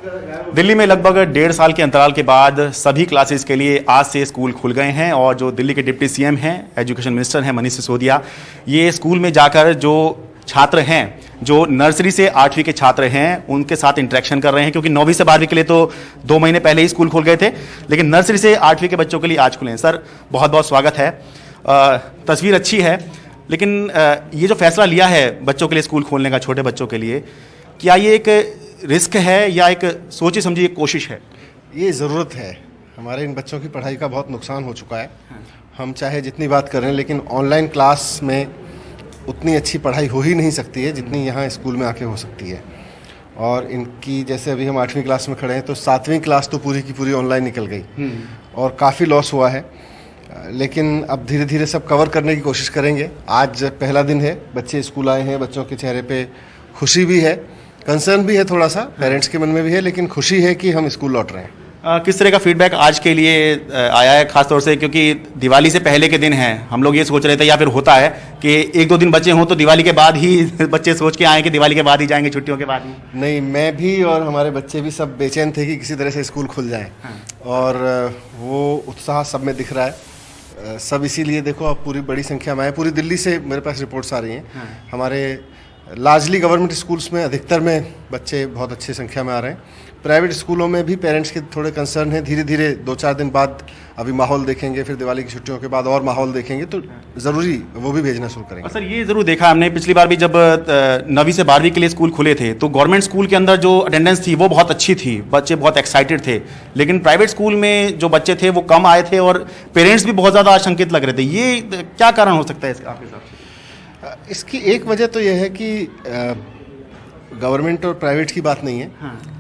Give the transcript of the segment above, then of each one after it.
दिल्ली में लगभग 1.5 साल के अंतराल के बाद सभी क्लासेस के लिए आज से स्कूल खुल गए हैं और जो दिल्ली के डिप्टी सीएम हैं, एजुकेशन मिनिस्टर हैं मनीष सिसोदिया, ये स्कूल में जाकर जो छात्र हैं, जो नर्सरी से 8वीं के छात्र हैं, उनके साथ इंटरेक्शन कर रहे हैं, क्योंकि 9वीं से 12वीं के लिए तो 2 महीने पहले ही स्कूल खुल गए थे, लेकिन नर्सरी से 8वीं के बच्चों के लिए आज खुले हैं। सर, बहुत बहुत स्वागत है। तस्वीर अच्छी है, लेकिन ये जो फैसला लिया है बच्चों के लिए स्कूल खोलने का, छोटे बच्चों के लिए, क्या ये एक रिस्क है या एक सोची समझी एक कोशिश है? ये ज़रूरत है। हमारे इन बच्चों की पढ़ाई का बहुत नुकसान हो चुका है। हम चाहे जितनी बात करें, लेकिन ऑनलाइन क्लास में उतनी अच्छी पढ़ाई हो ही नहीं सकती है जितनी यहाँ स्कूल में आके हो सकती है। और इनकी जैसे अभी हम 8वीं क्लास में खड़े हैं, तो 7वीं क्लास तो पूरी की पूरी ऑनलाइन निकल गई और काफ़ी लॉस हुआ है। लेकिन अब धीरे धीरे सब कवर करने की कोशिश करेंगे। आज पहला दिन है, बच्चे स्कूल आए हैं, बच्चों के चेहरे पे खुशी भी है, कंसर्न भी है, थोड़ा सा पेरेंट्स के मन में भी है, लेकिन खुशी है कि हम स्कूल लौट रहे हैं। किस तरह का फीडबैक आज के लिए आया है, खासतौर से क्योंकि दिवाली से पहले के दिन हैं? हम लोग ये सोच रहे थे, या फिर होता है कि 1-2 दिन बचे हों तो दिवाली के बाद ही बच्चे सोच के आए कि दिवाली के बाद ही जाएंगे, छुट्टियों के बाद ही। नहीं, मैं भी और हमारे बच्चे भी सब बेचैन थे कि किसी तरह से स्कूल खुल जाए। और वो उत्साह सब में दिख रहा है। सब इसीलिए देखो, अब पूरी बड़ी संख्या में आए, पूरी दिल्ली से मेरे पास रिपोर्ट्स आ रही हैं। हमारे लार्जली गवर्नमेंट स्कूल्स में अधिकतर में बच्चे बहुत अच्छी संख्या में आ रहे हैं। प्राइवेट स्कूलों में भी पेरेंट्स के थोड़े कंसर्न हैं। धीरे धीरे 2-4 दिन बाद अभी माहौल देखेंगे, फिर दिवाली की छुट्टियों के बाद और माहौल देखेंगे, तो ज़रूरी वो भी भेजना शुरू करेंगे। सर, ये ज़रूर देखा हमने, पिछली बार भी जब 9वीं से 12वीं के लिए स्कूल खुले थे तो गवर्नमेंट स्कूल के अंदर जो अटेंडेंस थी वो बहुत अच्छी थी, बच्चे बहुत एक्साइटेड थे, लेकिन प्राइवेट स्कूल में जो बच्चे थे वो कम आए थे और पेरेंट्स भी बहुत ज़्यादा आशंकित लग रहे थे। ये क्या कारण हो सकता है इसका आपके हिसाब से? इसकी एक वजह तो यह है कि गवर्नमेंट और प्राइवेट की बात नहीं है।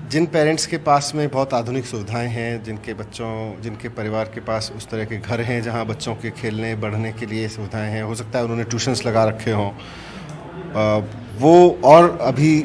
जिन पेरेंट्स के पास में बहुत आधुनिक सुविधाएं हैं, जिनके परिवार के पास उस तरह के घर हैं जहां बच्चों के खेलने बढ़ने के लिए सुविधाएं हैं, हो सकता है उन्होंने ट्यूशन्स लगा रखे हों, वो और अभी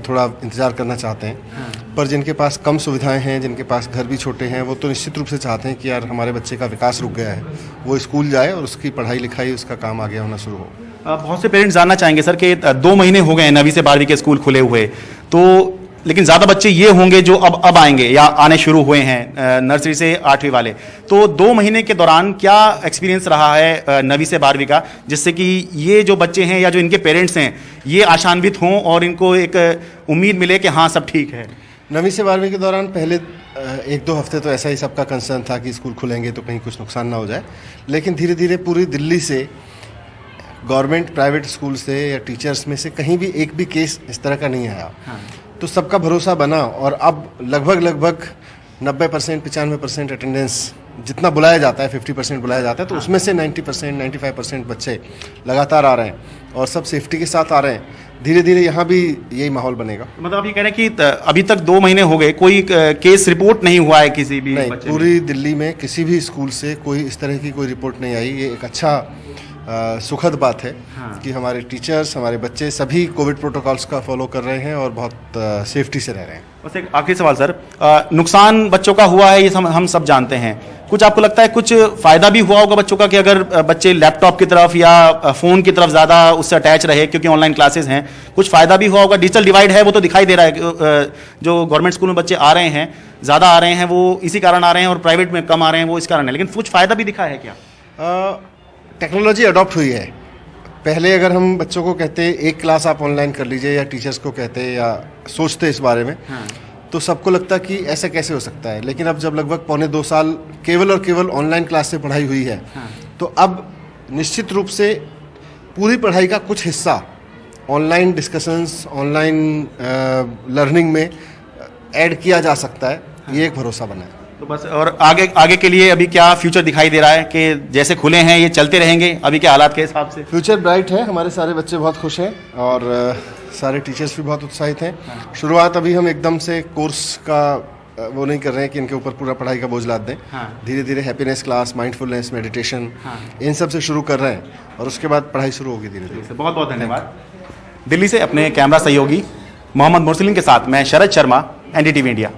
थोड़ा इंतज़ार करना चाहते हैं। पर जिनके पास कम सुविधाएं हैं, जिनके पास घर भी छोटे हैं, वो तो निश्चित रूप से चाहते हैं कि यार हमारे बच्चे का विकास रुक गया है, वो स्कूल जाए और उसकी पढ़ाई लिखाई, उसका काम आगे होना शुरू हो। बहुत से पेरेंट्स जानना चाहेंगे सर कि 2 महीने हो गए हैं 9वीं से 12वीं के स्कूल खुले हुए, तो लेकिन ज़्यादा बच्चे ये होंगे जो अब आएंगे या आने शुरू हुए हैं नर्सरी से 8वीं वाले, तो 2 महीने के दौरान क्या एक्सपीरियंस रहा है 9वीं से 12वीं का, जिससे कि ये जो बच्चे हैं या जो इनके पेरेंट्स हैं ये आशान्वित हों और इनको एक उम्मीद मिले कि हाँ सब ठीक है? 9वीं से 12वीं के दौरान पहले 1-2 हफ्ते तो ऐसा ही सबका कंसर्न था कि स्कूल खुलेंगे तो कहीं कुछ नुकसान ना हो जाए, लेकिन धीरे धीरे पूरी दिल्ली से, गवर्नमेंट प्राइवेट स्कूल से या टीचर्स में से कहीं भी एक भी केस इस तरह का नहीं आया। तो सबका भरोसा बना और अब लगभग 90%, 95% अटेंडेंस जितना बुलाया जाता है, 50% बुलाया जाता है, तो उसमें से 90%, 95% बच्चे लगातार आ रहे हैं और सब सेफ्टी के साथ आ रहे हैं। धीरे धीरे यहाँ भी यही माहौल बनेगा। मतलब आप ये कह रहे हैं कि अभी तक 2 महीने हो गए, कोई केस रिपोर्ट नहीं हुआ है किसी भी? नहीं, पूरी दिल्ली में किसी भी स्कूल से कोई इस तरह की कोई रिपोर्ट नहीं आई। ये एक अच्छा सुखद बात है कि हमारे टीचर्स, हमारे बच्चे सभी कोविड प्रोटोकॉल्स का फॉलो कर रहे हैं और बहुत सेफ्टी से रह रहे हैं। बस एक आखिरी सवाल सर, नुकसान बच्चों का हुआ है ये हम सब जानते हैं, कुछ आपको लगता है कुछ फ़ायदा भी हुआ होगा बच्चों का कि अगर बच्चे लैपटॉप की तरफ या फ़ोन की तरफ ज़्यादा उससे अटैच रहे क्योंकि ऑनलाइन क्लासेस हैं, कुछ फ़ायदा भी हुआ होगा? डिजिटल डिवाइड है वो तो दिखाई दे रहा है, जो गवर्नमेंट स्कूल में बच्चे आ रहे हैं, ज़्यादा आ रहे हैं, वो इसी कारण आ रहे हैं और प्राइवेट में कम आ रहे हैं, वो इस कारण है, लेकिन कुछ फ़ायदा भी दिखा है क्या? टेक्नोलॉजी अडॉप्ट हुई है। पहले अगर हम बच्चों को कहते एक क्लास आप ऑनलाइन कर लीजिए, या टीचर्स को कहते या सोचते इस बारे में, तो सबको लगता कि ऐसा कैसे हो सकता है। लेकिन अब जब लगभग 1.25-2 साल केवल और केवल ऑनलाइन क्लास से पढ़ाई हुई है, तो अब निश्चित रूप से पूरी पढ़ाई का कुछ हिस्सा ऑनलाइन डिस्कशंस, ऑनलाइन लर्निंग में ऐड किया जा सकता है। ये एक भरोसा बना है। तो बस, और आगे के लिए अभी क्या फ्यूचर दिखाई दे रहा है कि जैसे खुले हैं ये चलते रहेंगे अभी के हालात के हिसाब से? फ्यूचर ब्राइट है, हमारे सारे बच्चे बहुत खुश हैं और सारे टीचर्स भी बहुत उत्साहित हैं। शुरुआत अभी हम एकदम से कोर्स का वो नहीं कर रहे हैं कि इनके ऊपर पूरा पढ़ाई का बोझ लाद दें। धीरे धीरे हैप्पीनेस क्लास, माइंडफुलनेस, मेडिटेशन, इन सब से शुरू कर रहे हैं और उसके बाद पढ़ाई शुरू होगी धीरे धीरे। बहुत बहुत धन्यवाद। दिल्ली से अपने कैमरा सहयोगी मोहम्मद मुरसलीन के साथ मैं शरद शर्मा, NDTV इंडिया।